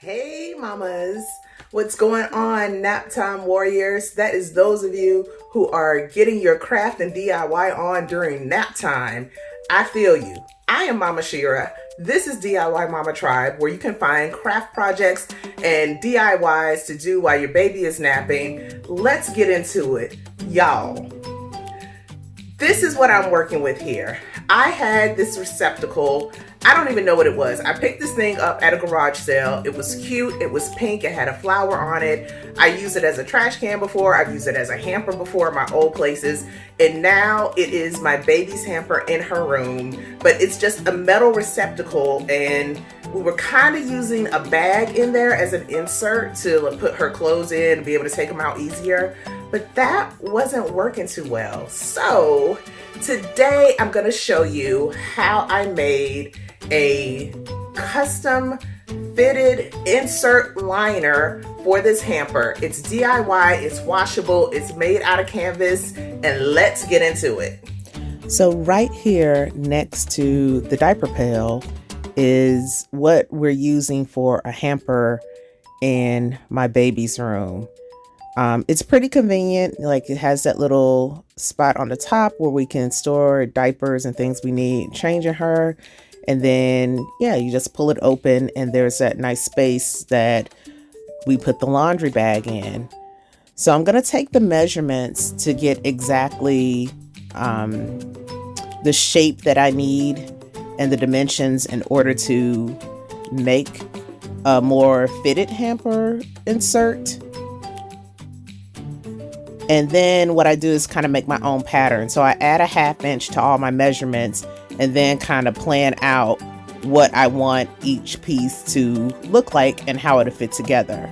Hey mamas, what's going on, nap time warriors? That is those of you who are getting your craft and DIY on during nap time. I feel you. I am Mama Shira. This is DIY Mama Tribe, where you can find craft projects and DIYs to do while your baby is napping. Let's get into it, y'all. This is what I'm working with here. I had this receptacle. I don't even know what it was. I picked this thing up at a garage sale. It was cute. It was pink. It had a flower on it. I used it as a trash can before. I've used it as a hamper before in my old places. And now it is my baby's hamper in her room. But it's just a metal receptacle. And we were kind of using a bag in there as an insert to put her clothes in and be able to take them out easier. But that wasn't working too well. So today I'm going to show you how I made a custom fitted insert liner for this hamper. It's DIY, it's washable, it's made out of canvas, and let's get into it. So right here next to the diaper pail is what we're using for a hamper in my baby's room. It's pretty convenient. Like, it has that little spot on the top where we can store diapers and things we need changing her. And then, yeah, you just pull it open and there's that nice space that we put the laundry bag in. So I'm going to take the measurements to get exactly the shape that I need and the dimensions in order to make a more fitted hamper insert. And then what I do is kind of make my own pattern. So I add a 1/2 inch to all my measurements and then kind of plan out what I want each piece to look like and how it'll fit together.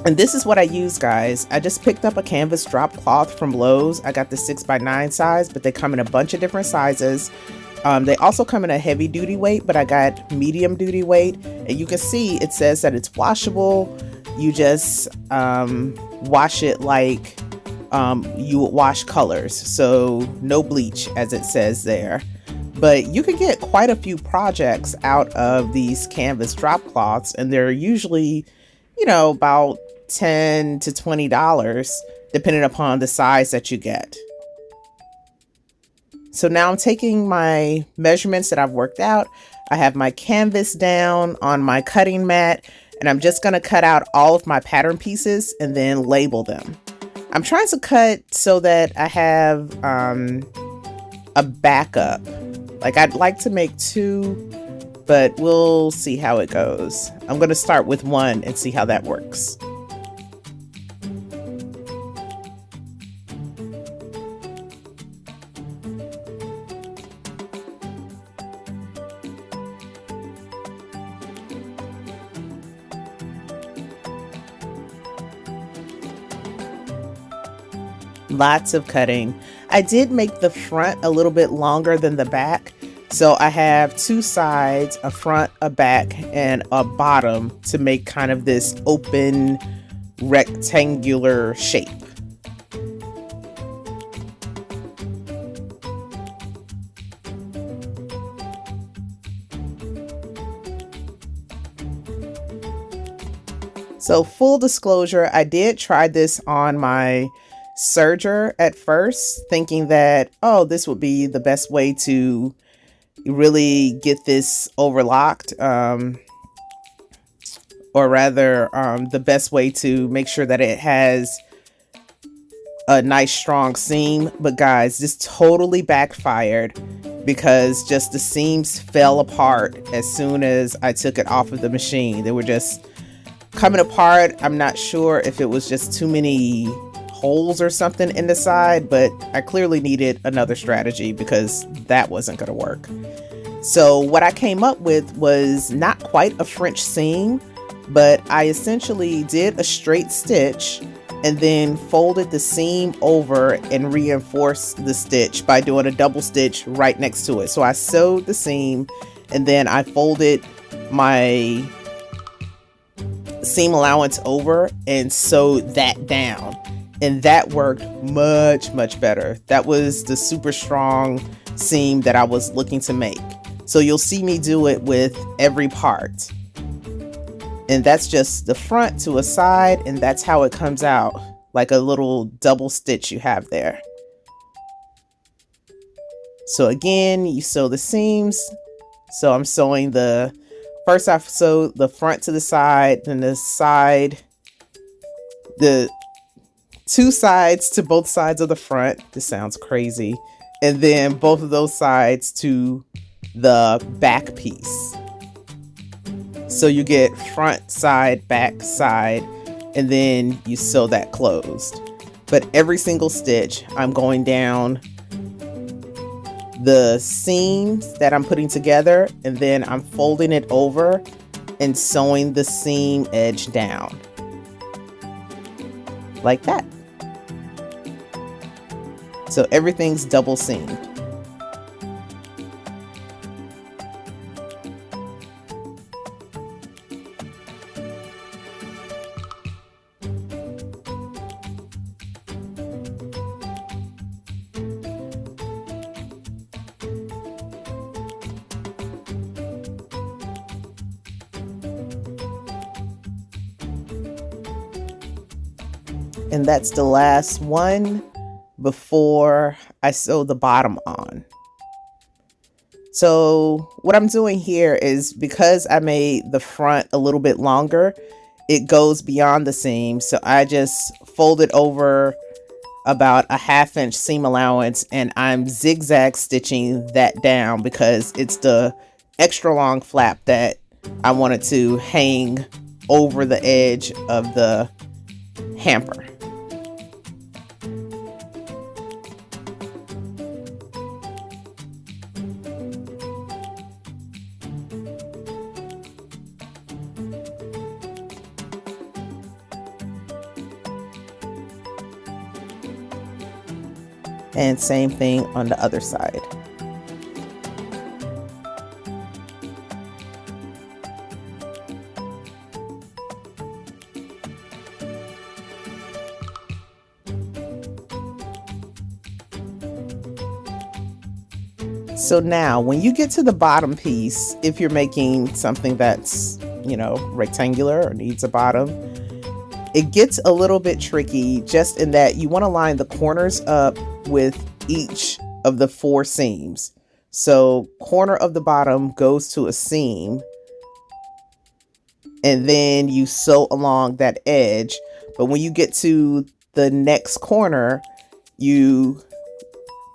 And this is what I use, guys. I just picked up a canvas drop cloth from Lowe's. I got the 6x9 size, but they come in a bunch of different sizes. They also come in a heavy duty weight, but I got medium duty weight. And you can see it says that it's washable. You just wash it like you would wash colors, so no bleach, as it says there. But you can get quite a few projects out of these canvas drop cloths, and they're usually, you know, about $10 to $20 depending upon the size that you get. So now I'm taking my measurements that I've worked out. I have my canvas down on my cutting mat, and I'm just going to cut out all of my pattern pieces and then label them. I'm trying to cut so that I have a backup. Like, I'd like to make 2, but we'll see how it goes. I'm going to start with 1 and see how that works. Lots of cutting. I did make the front a little bit longer than the back. So I have 2 sides, a front, a back, and a bottom to make kind of this open rectangular shape. So full disclosure, I did try this on my serger at first, thinking that, oh, this would be the best way to really get this overlocked, or rather the best way to make sure that it has a nice strong seam. But guys, this totally backfired because just the seams fell apart as soon as I took it off of the machine. They were just coming apart. I'm not sure if it was just too many holes or something in the side, but I clearly needed another strategy because that wasn't going to work. So what I came up with was not quite a French seam, but I essentially did a straight stitch and then folded the seam over and reinforced the stitch by doing a double stitch right next to it. So I sewed the seam and then I folded my seam allowance over and sewed that down. And that worked much, much better. That was the super strong seam that I was looking to make. So you'll see me do it with every part. And that's just the front to a side, and that's how it comes out, like a little double stitch you have there. So again, you sew the seams. So I'm sewing first I sew the front to the side, then the two sides to both sides of the front. This sounds crazy. And then both of those sides to the back piece. So you get front side, back side, and then you sew that closed. But every single stitch, I'm going down the seams that I'm putting together, and then I'm folding it over and sewing the seam edge down. Like that. So everything's double seamed. And that's the last one before I sew the bottom on. So what I'm doing here is, because I made the front a little bit longer, it goes beyond the seam. So I just fold it over about a 1/2 inch seam allowance, and I'm zigzag stitching that down because it's the extra long flap that I wanted to hang over the edge of the hamper. And same thing on the other side. So now when you get to the bottom piece, if you're making something that's, rectangular or needs a bottom, it gets a little bit tricky, just in that you want to line the corners up with each of the 4 seams. So corner of the bottom goes to a seam, and then you sew along that edge. But when you get to the next corner, you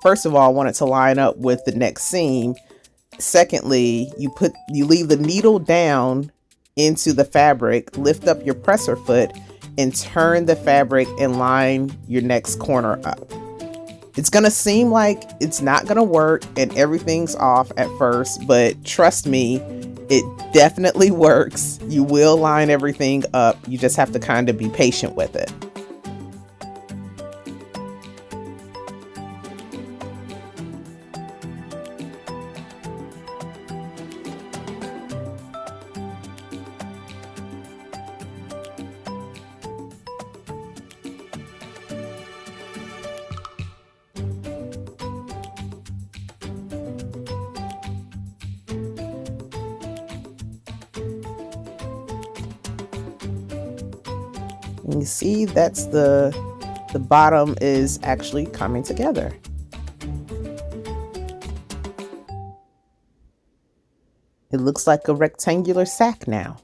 first of all want it to line up with the next seam. Secondly, you leave the needle down into the fabric, lift up your presser foot, and turn the fabric and line your next corner up. It's gonna seem like it's not gonna work and everything's off at first, but trust me, it definitely works. You will line everything up. You just have to kind of be patient with it. And you see that's the bottom is actually coming together. It looks like a rectangular sack now.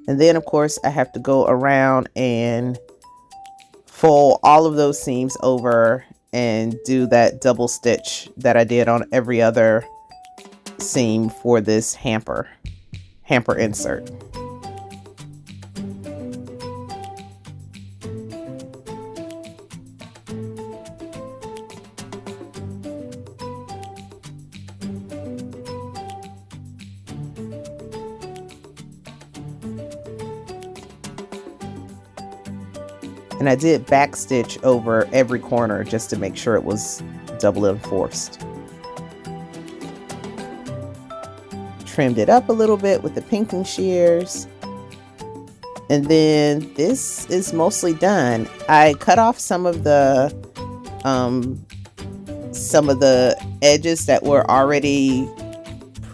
And then of course I have to go around and fold all of those seams over and do that double stitch that I did on every other seam for this hamper insert. And I did back stitch over every corner just to make sure it was double enforced. Trimmed it up a little bit with the pinking shears. And then this is mostly done. I cut off some of the edges that were already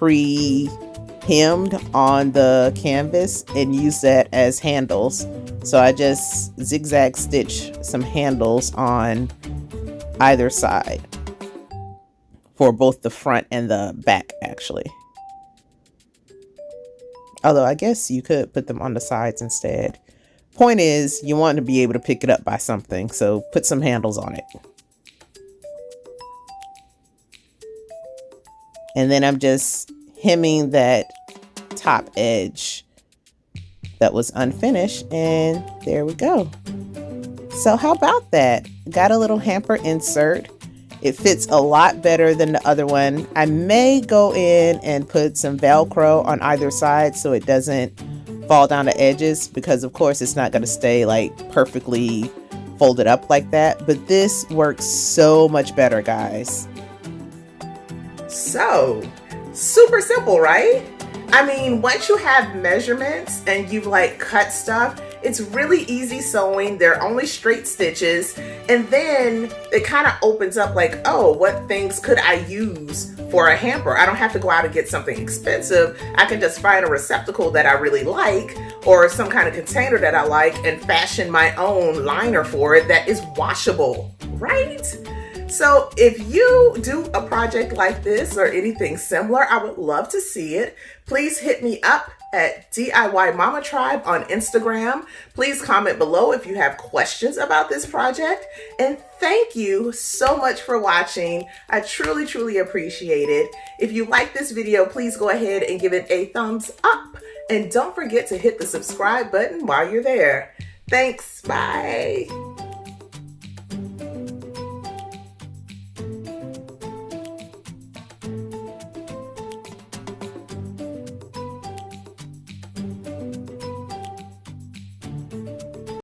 pre-hemmed on the canvas and use that as handles. So I just zigzag stitch some handles on either side for both the front and the back, actually. Although I guess you could put them on the sides instead. Point is, you want to be able to pick it up by something, so put some handles on it. And then I'm just hemming that top edge that was unfinished, and there we go. So how about that? Got a little hamper insert. It fits a lot better than the other one. I may go in and put some Velcro on either side so it doesn't fall down the edges, because of course it's not going to stay like perfectly folded up like that. But this works so much better, guys. So, super simple, right? I mean, once you have measurements and you've like cut stuff, it's really easy sewing. They're only straight stitches. And then it kind of opens up like, oh, what things could I use for a hamper? I don't have to go out and get something expensive. I can just find a receptacle that I really like, or some kind of container that I like, and fashion my own liner for it that is washable, right? So if you do a project like this or anything similar, I would love to see it. Please hit me up at DIY Mama Tribe on Instagram. Please comment below if you have questions about this project. And thank you so much for watching. I truly, truly appreciate it. If you like this video, please go ahead and give it a thumbs up. And don't forget to hit the subscribe button while you're there. Thanks. Bye.